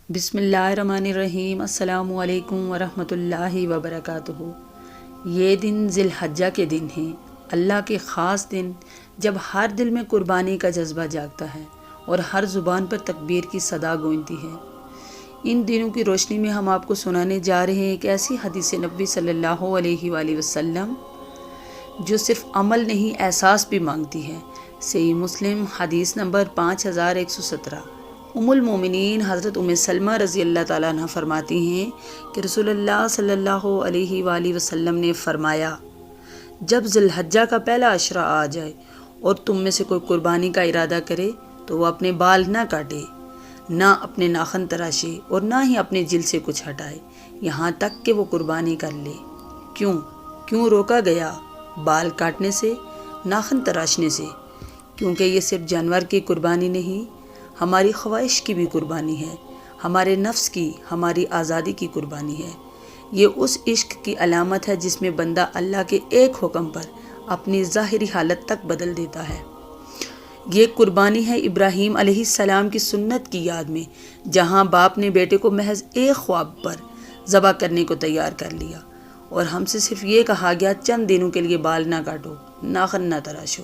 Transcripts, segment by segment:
بسم اللہ الرحمن الرحیم۔ السلام علیکم ورحمۃ اللہ وبرکاتہ۔ یہ دن ذی الحجہ کے دن ہیں، اللہ کے خاص دن جب ہر دل میں قربانی کا جذبہ جاگتا ہے اور ہر زبان پر تکبیر کی صدا گونجتی ہے۔ ان دنوں کی روشنی میں ہم آپ کو سنانے جا رہے ہیں ایک ایسی حدیث نبوی صلی اللہ علیہ وآلہ وسلم جو صرف عمل نہیں احساس بھی مانگتی ہے۔ صحیح مسلم حدیث نمبر 5117۔ ام المومنین حضرت ام سلمہ رضی اللہ تعالیٰ عنہ فرماتی ہیں کہ رسول اللہ صلی اللہ علیہ وآلہ وسلم نے فرمایا، جب ذی الحجہ کا پہلا عشرہ آ جائے اور تم میں سے کوئی قربانی کا ارادہ کرے تو وہ اپنے بال نہ کاٹے، نہ اپنے ناخن تراشے اور نہ ہی اپنے جلد سے کچھ ہٹائے یہاں تک کہ وہ قربانی کر لے۔ کیوں روکا گیا بال کاٹنے سے، ناخن تراشنے سے؟ کیونکہ یہ صرف جانور کی قربانی نہیں، ہماری خواہش کی بھی قربانی ہے، ہمارے نفس کی، ہماری آزادی کی قربانی ہے۔ یہ اس عشق کی علامت ہے جس میں بندہ اللہ کے ایک حکم پر اپنی ظاہری حالت تک بدل دیتا ہے۔ یہ قربانی ہے ابراہیم علیہ السلام کی سنت کی یاد میں، جہاں باپ نے بیٹے کو محض ایک خواب پر ذبح کرنے کو تیار کر لیا اور ہم سے صرف یہ کہا گیا چند دنوں کے لیے بال نہ کاٹو، ناخن نہ تراشو،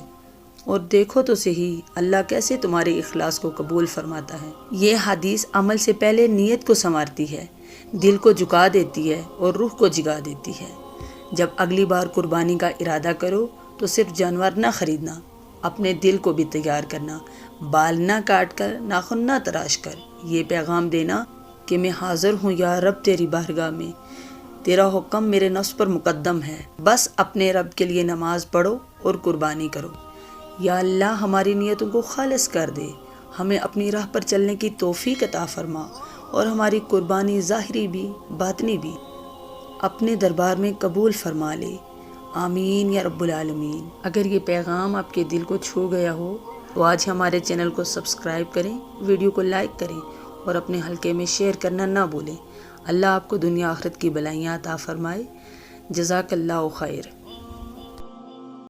اور دیکھو تو صحیح اللہ کیسے تمہارے اخلاص کو قبول فرماتا ہے۔ یہ حدیث عمل سے پہلے نیت کو سنوارتی ہے، دل کو جھکا دیتی ہے اور روح کو جگا دیتی ہے۔ جب اگلی بار قربانی کا ارادہ کرو تو صرف جانور نہ خریدنا، اپنے دل کو بھی تیار کرنا، بال نہ کاٹ کر، ناخن نہ تراش کر یہ پیغام دینا کہ میں حاضر ہوں یا رب تیری بارگاہ میں، تیرا حکم میرے نفس پر مقدم ہے، بس اپنے رب کے لیے نماز پڑھو اور قربانی کرو۔ یا اللہ ہماری نیتوں کو خالص کر دے، ہمیں اپنی راہ پر چلنے کی توفیق عطا فرما اور ہماری قربانی ظاہری بھی باطنی بھی اپنے دربار میں قبول فرما لے، آمین یا رب العالمین۔ اگر یہ پیغام آپ کے دل کو چھو گیا ہو تو آج ہمارے چینل کو سبسکرائب کریں، ویڈیو کو لائک کریں اور اپنے حلقے میں شیئر کرنا نہ بھولیں۔ اللہ آپ کو دنیا آخرت کی بلائیاں عطا فرمائے۔ جزاک اللہ خیر۔